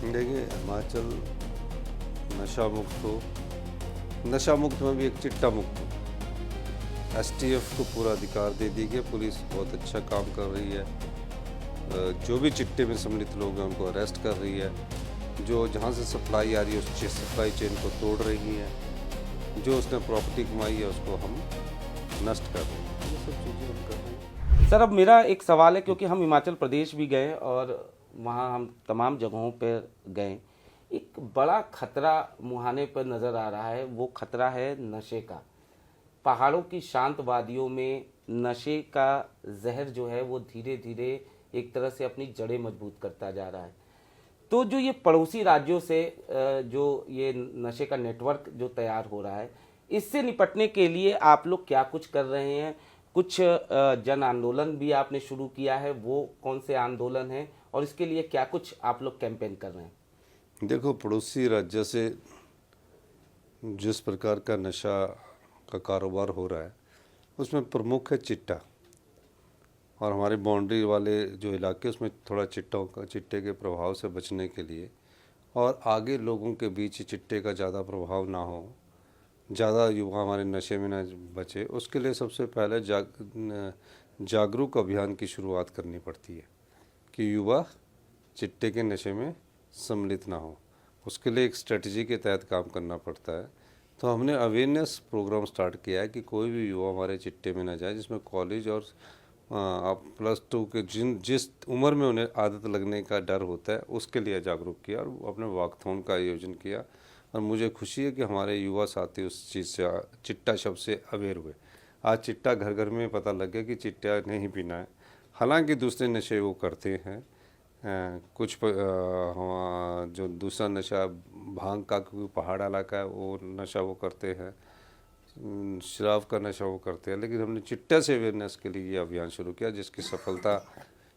देखिए, हिमाचल नशा मुक्त हो, नशा मुक्त में भी एक चिट्टा मुक्त हो। एसटीएफ को पूरा अधिकार दे दी गया, पुलिस बहुत अच्छा काम कर रही है। जो भी चिट्टे में सम्मिलित लोग हैं उनको अरेस्ट कर रही है। जो जहाँ से सप्लाई आ रही है उस सप्लाई चेन को तोड़ रही है। जो उसने प्रॉपर्टी कमाई है उसको हम नष्ट कर रहे हैं। ये सब चीज़ें हम कर रहे हैं। सर, अब मेरा एक सवाल है, क्योंकि हम हिमाचल प्रदेश भी गए और वहाँ हम तमाम जगहों पर गए। एक बड़ा खतरा मुहाने पर नज़र आ रहा है, वो खतरा है नशे का। पहाड़ों की शांत वादियों में नशे का जहर जो है वो धीरे धीरे एक तरह से अपनी जड़ें मजबूत करता जा रहा है। तो जो ये पड़ोसी राज्यों से जो ये नशे का नेटवर्क जो तैयार हो रहा है, इससे निपटने के लिए आप लोग क्या कुछ कर रहे हैं? कुछ जन आंदोलन भी आपने शुरू किया है, वो कौन से आंदोलन हैं और इसके लिए क्या कुछ आप लोग कैंपेन कर रहे हैं? देखो, पड़ोसी राज्य से जिस प्रकार का नशा का कारोबार हो रहा है उसमें प्रमुख है चिट्टा। और हमारे बाउंड्री वाले जो इलाके उसमें थोड़ा चिट्टे के प्रभाव से बचने के लिए और आगे लोगों के बीच चिट्टे का ज़्यादा प्रभाव ना हो, ज़्यादा युवा हमारे नशे में ना बचे, उसके लिए सबसे पहले जागरूक अभियान की शुरुआत करनी पड़ती है कि युवा चिट्टे के नशे में सम्मिलित ना हो। उसके लिए एक स्ट्रेटजी के तहत काम करना पड़ता है। तो हमने अवेयरनेस प्रोग्राम स्टार्ट किया है कि कोई भी युवा हमारे चिट्टे में ना जाए, जिसमें कॉलेज और आप +2 के जिस उम्र में उन्हें आदत लगने का डर होता है उसके लिए जागरूक किया और अपने वॉकथॉन का आयोजन किया। और मुझे खुशी है कि हमारे युवा साथी उस चीज़ से चिट्टा शब्द से अवेयर हुए। आज चिट्टा घर घर में पता लग गया कि चिट्टा नहीं पीना है। हालांकि दूसरे नशे वो करते हैं, जो दूसरा नशा भांग का, क्योंकि पहाड़ इलाका है, वो नशा वो करते हैं, शराब का नशा वो करते हैं। लेकिन हमने चिट्टा से अवेयरनेस के लिए ये अभियान शुरू किया, जिसकी सफलता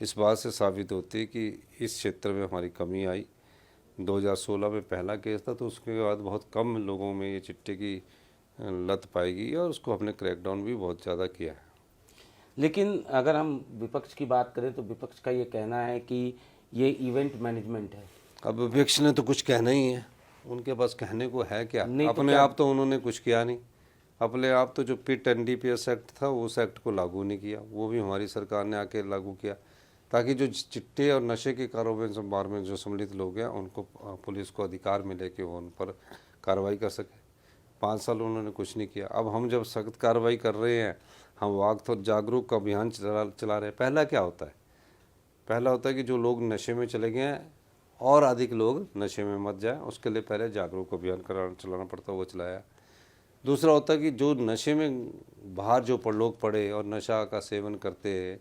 इस बात से साबित होती है कि इस क्षेत्र में हमारी कमी आई। 2016 में पहला केस था, तो उसके बाद बहुत कम लोगों में ये चिट्टे की लत पाएगी और उसको हमने क्रैकडाउन भी बहुत ज़्यादा किया है। लेकिन अगर हम विपक्ष की बात करें तो विपक्ष का ये कहना है कि ये इवेंट मैनेजमेंट है। अब विपक्ष ने तो कुछ कहना ही है, उनके पास कहने को है क्या? अपने आप तो उन्होंने कुछ किया नहीं। अपने आप तो जो पिट एनडीपीएस एक्ट था उस एक्ट को लागू नहीं किया, वो भी हमारी सरकार ने आके लागू किया, ताकि जो चिट्टे और नशे के कारोबार में जो सम्मिलित लोग हैं उनको पुलिस को अधिकार मिले कि वो उन पर कार्रवाई कर सके। 5 साल उन्होंने कुछ नहीं किया। अब हम जब सख्त कार्रवाई कर रहे हैं, हम वाक तो जागरूक अभियान चला रहे हैं। पहला क्या होता है? पहला होता है कि जो लोग नशे में चले गए हैं और अधिक लोग नशे में मत जाए, उसके लिए पहले जागरूक अभियान चलाना पड़ता है, वो चलाया। दूसरा होता है कि जो नशे में बाहर जो लोग पड़े और नशा का सेवन करते हैं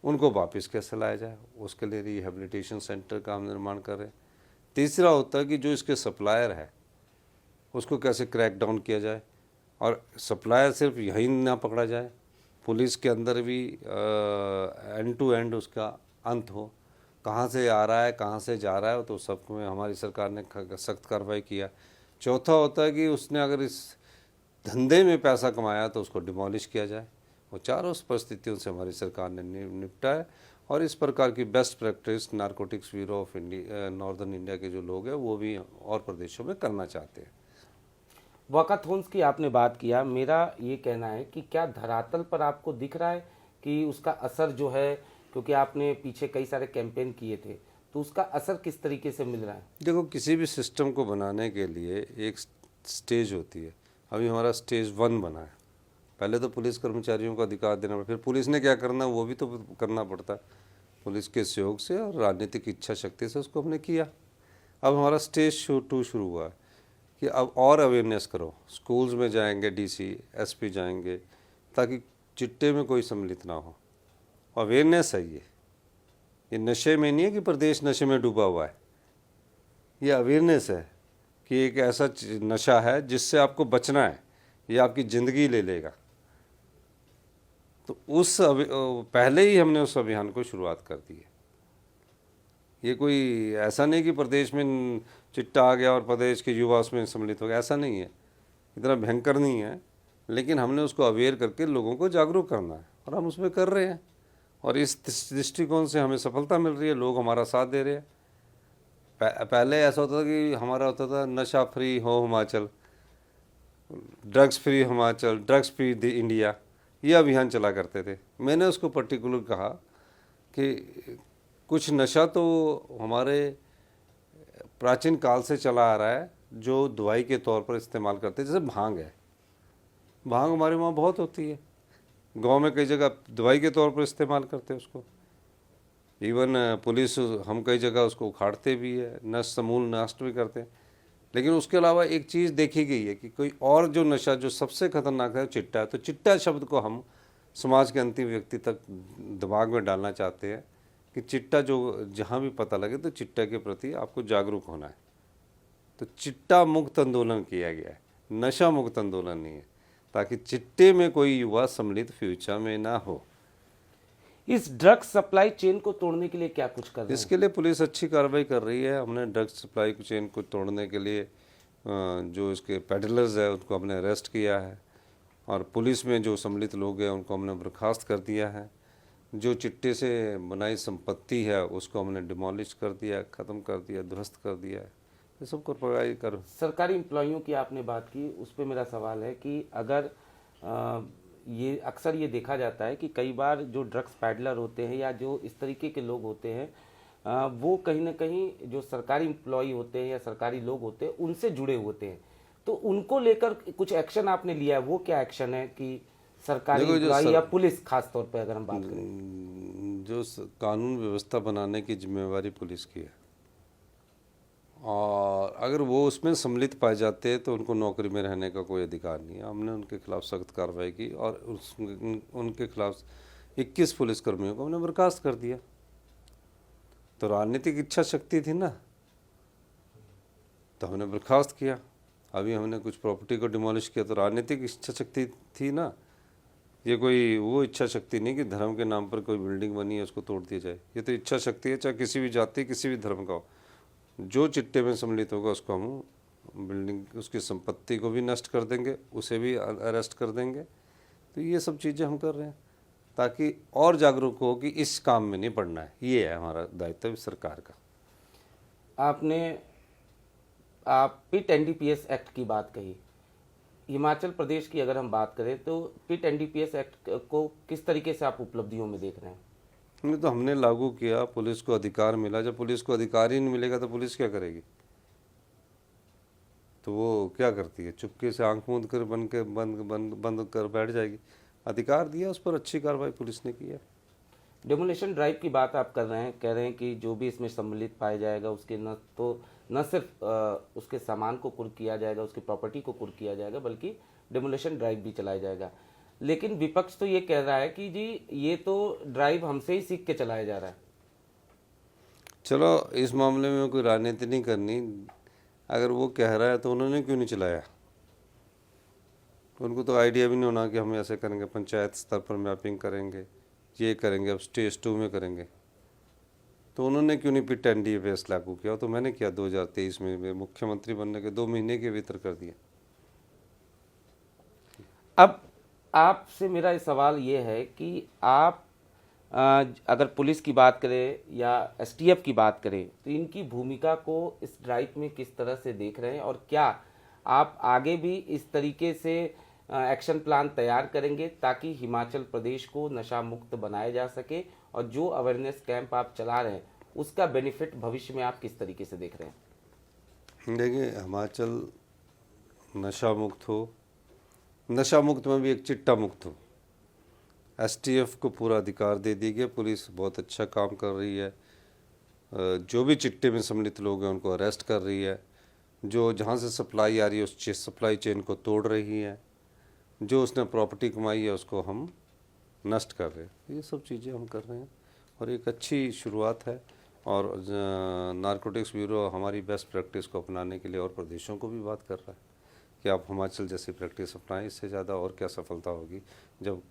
उनको वापस कैसे लाया जाए, उसके लिए रिहेबिलिटेशन सेंटर का हम निर्माण कर रहे हैं। तीसरा होता है कि जो इसके सप्लायर है उसको कैसे क्रैक डाउन किया जाए, और सप्लायर सिर्फ यहीं ना पकड़ा जाए, पुलिस के अंदर भी एंड टू एंड उसका अंत हो, कहाँ से आ रहा है कहाँ से जा रहा है, तो सब में हमारी सरकार ने सख्त कार्रवाई किया। चौथा होता है कि उसने अगर इस धंधे में पैसा कमाया तो उसको डिमोलिश किया जाए। वो चारों परिस्थितियों से हमारी सरकार ने निपटा है। और इस प्रकार की best practice narcotics bureau of India northern India के जो लोग हैं वो भी और प्रदेशों में करना चाहते हैं। वॉकाथॉन्स की आपने बात किया, मेरा ये कहना है कि क्या धरातल पर आपको दिख रहा है कि उसका असर जो है, क्योंकि आपने पीछे कई सारे कैंपेन किए थे, तो उसका असर किस तरीके से मिल रहा है? देखो, किसी भी सिस्टम को बनाने के लिए एक स्टेज होती है। अभी हमारा स्टेज 1 बना है। पहले तो पुलिस कर्मचारियों को अधिकार देना पड़ता, फिर पुलिस ने क्या करना वो भी तो करना पड़ता है। पुलिस के सहयोग से और राजनीतिक इच्छा शक्ति से उसको हमने किया। अब हमारा स्टेज 2 शुरू हुआ है कि अब और अवेयरनेस करो। स्कूल्स में जाएंगे, डीसी एसपी जाएंगे, ताकि चिट्टे में कोई सम्मिलित ना हो। अवेयरनेस है ये नशे में नहीं है कि प्रदेश नशे में डूबा हुआ है। ये अवेयरनेस है कि एक ऐसा नशा है जिससे आपको बचना है, ये आपकी ज़िंदगी ले लेगा। तो पहले ही हमने उस अभियान को शुरुआत कर दी है। ये कोई ऐसा नहीं कि प्रदेश में चिट्टा आ गया और प्रदेश के युवा उसमें सम्मिलित हो गया, ऐसा नहीं है, इतना भयंकर नहीं है। लेकिन हमने उसको अवेयर करके लोगों को जागरूक करना है और हम उसमें कर रहे हैं। और इस दृष्टिकोण से हमें सफलता मिल रही है, लोग हमारा साथ दे रहे हैं। पहले ऐसा होता था कि हमारा होता था नशा फ्री हो Himachal, drugs free Himachal, drugs free India, ये अभियान चला करते थे। मैंने उसको पर्टिकुलर कहा कि कुछ नशा तो हमारे प्राचीन काल से चला आ रहा है, जो दवाई के तौर पर इस्तेमाल करते हैं, जैसे भांग है। भांग हमारे वहाँ बहुत होती है, गांव में कई जगह दवाई के तौर पर इस्तेमाल करते हैं उसको। इवन पुलिस हम कई जगह उसको उखाड़ते भी है, नष्ट समूल नष्ट भी करते हैं। लेकिन उसके अलावा एक चीज़ देखी गई है कि कोई और जो नशा जो सबसे खतरनाक है चिट्टा है। तो चिट्टा शब्द को हम समाज के अंतिम व्यक्ति तक दिमाग में डालना चाहते हैं कि चिट्टा जो जहाँ भी पता लगे तो चिट्टा के प्रति आपको जागरूक होना है। तो चिट्टा मुक्त आंदोलन किया गया है, नशा मुक्त आंदोलन नहीं है, ताकि चिट्टे में कोई युवा सम्मिलित फ्यूचर में ना हो। इस ड्रग्स सप्लाई चेन को तोड़ने के लिए क्या कुछ कर रहे हैं? इसके लिए पुलिस अच्छी कार्रवाई कर रही है। हमने ड्रग्स सप्लाई चेन को तोड़ने के लिए जो इसके पेडलर्स है उनको हमने अरेस्ट किया है, और पुलिस में जो सम्मिलित लोग हैं उनको हमने बर्खास्त कर दिया है। जो चिट्टे से बनाई संपत्ति है उसको हमने डिमोलिश कर दिया, ख़त्म कर दिया, ध्वस्त कर दिया है। ये सब कार्रवाई कर। सरकारी एम्प्लॉइयों की आपने बात की, उस पर मेरा सवाल है कि अगर ये अक्सर ये देखा जाता है कि कई बार जो ड्रग्स पैडलर होते हैं या जो इस तरीके के लोग होते हैं वो कहीं ना कहीं जो सरकारी एम्प्लॉय होते हैं या सरकारी लोग होते हैं उनसे जुड़े होते हैं, तो उनको लेकर कुछ एक्शन आपने लिया है? वो क्या एक्शन है कि सरकारी एम्प्लॉय या पुलिस, खास तौर पे अगर हम बात करें? जो कानून व्यवस्था बनाने की जिम्मेवारी पुलिस की है, और अगर वो उसमें सम्मिलित पाए जाते हैं तो उनको नौकरी में रहने का कोई अधिकार नहीं है। हमने उनके खिलाफ सख्त कार्रवाई की और उनके खिलाफ 21 पुलिसकर्मियों को हमने बर्खास्त कर दिया। तो राजनीतिक इच्छा शक्ति थी ना, तो हमने बर्खास्त किया। अभी हमने कुछ प्रॉपर्टी को डिमोलिश किया, तो राजनीतिक इच्छा शक्ति थी ना। ये कोई वो इच्छा शक्ति नहीं कि धर्म के नाम पर कोई बिल्डिंग बनी है उसको तोड़ दिया जाए। ये तो इच्छा शक्ति है, चाहे किसी भी जाति किसी भी धर्म का हो। जो चिट्टे में सम्मिलित होगा उसको हम बिल्डिंग उसकी संपत्ति को भी नष्ट कर देंगे, उसे भी अरेस्ट कर देंगे। तो ये सब चीज़ें हम कर रहे हैं ताकि और जागरूक हो कि इस काम में नहीं पड़ना है। ये है हमारा दायित्व सरकार का। आप पिट एनडीपीएस एक्ट की बात कही। हिमाचल प्रदेश की अगर हम बात करें तो पिट एनडीपीएस एक्ट को किस तरीके से आप उपलब्धियों में देख रहे हैं? नहीं, तो हमने लागू किया, पुलिस को अधिकार मिला। जब पुलिस को अधिकार ही नहीं मिलेगा तो पुलिस क्या करेगी? तो वो क्या करती है? चुपके से आंख मूंद कर बंद कर बैठ जाएगी। अधिकार दिया, उस पर अच्छी कार्रवाई पुलिस ने की है। डेमोलेशन ड्राइव की बात आप कर रहे हैं, कह रहे हैं कि जो भी इसमें सम्मिलित पाया जाएगा उसके न सिर्फ उसके सामान को कुर्क किया जाएगा, उसकी प्रॉपर्टी को कुर्क किया जाएगा, बल्कि डेमोलेशन ड्राइव भी चलाया जाएगा। लेकिन विपक्ष तो ये कह रहा है कि जी ये तो ड्राइव हमसे ही सीख के चलाया जा रहा है। चलो, इस मामले में कोई राजनीति नहीं करनी। अगर वो कह रहा है तो उन्होंने क्यों नहीं चलाया? उनको तो आइडिया भी नहीं होना कि हम ऐसे करेंगे, पंचायत स्तर पर मैपिंग करेंगे, ये करेंगे, अब स्टेज 2 में करेंगे। तो उन्होंने क्यों नहीं पिट एनडीपीएस लागू किया? तो मैंने किया 2023 में मुख्यमंत्री बनने के 2 महीने के भीतर कर दिया। अब आपसे मेरा सवाल ये है कि आप अगर पुलिस की बात करें या एसटीएफ की बात करें तो इनकी भूमिका को इस ड्राइव में किस तरह से देख रहे हैं, और क्या आप आगे भी इस तरीके से एक्शन प्लान तैयार करेंगे ताकि हिमाचल प्रदेश को नशा मुक्त बनाया जा सके, और जो अवेयरनेस कैंप आप चला रहे हैं उसका बेनिफिट भविष्य में आप किस तरीके से देख रहे हैं? देखिए, हिमाचल नशा मुक्त हो, नशा मुक्त में भी एक चिट्टा मुक्त हो। एसटीएफ को पूरा अधिकार दे दिया गया। पुलिस बहुत अच्छा काम कर रही है। जो भी चिट्टे में सम्मिलित लोग हैं उनको अरेस्ट कर रही है। जो जहाँ से सप्लाई आ रही है उस सप्लाई चेन को तोड़ रही है। जो उसने प्रॉपर्टी कमाई है उसको हम नष्ट कर रहे हैं। ये सब चीज़ें हम कर रहे हैं और एक अच्छी शुरुआत है। और नारकोटिक्स ब्यूरो हमारी बेस्ट प्रैक्टिस को अपनाने के लिए और प्रदेशों को भी बात कर रहा है कि आप हिमाचल जैसी प्रैक्टिस अपनाएं। इससे ज़्यादा और क्या सफलता होगी जब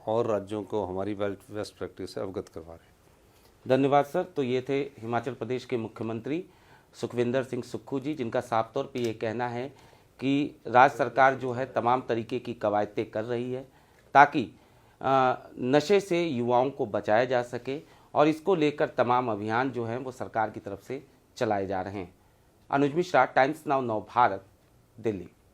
और राज्यों को हमारी बेस्ट प्रैक्टिस से अवगत करवा रहे हैं। धन्यवाद सर। तो ये थे हिमाचल प्रदेश के मुख्यमंत्री सुखविंदर सिंह सुक्खू जी, जिनका साफ तौर पे ये कहना है कि राज्य सरकार जो है तमाम तरीके की कवायदें कर रही है ताकि नशे से युवाओं को बचाया जा सके और इसको लेकर तमाम अभियान जो हैं वो सरकार की तरफ से चलाए जा रहे हैं। अनुज मिश्रा, टाइम्स नाउ नव भारत, दिल्ली।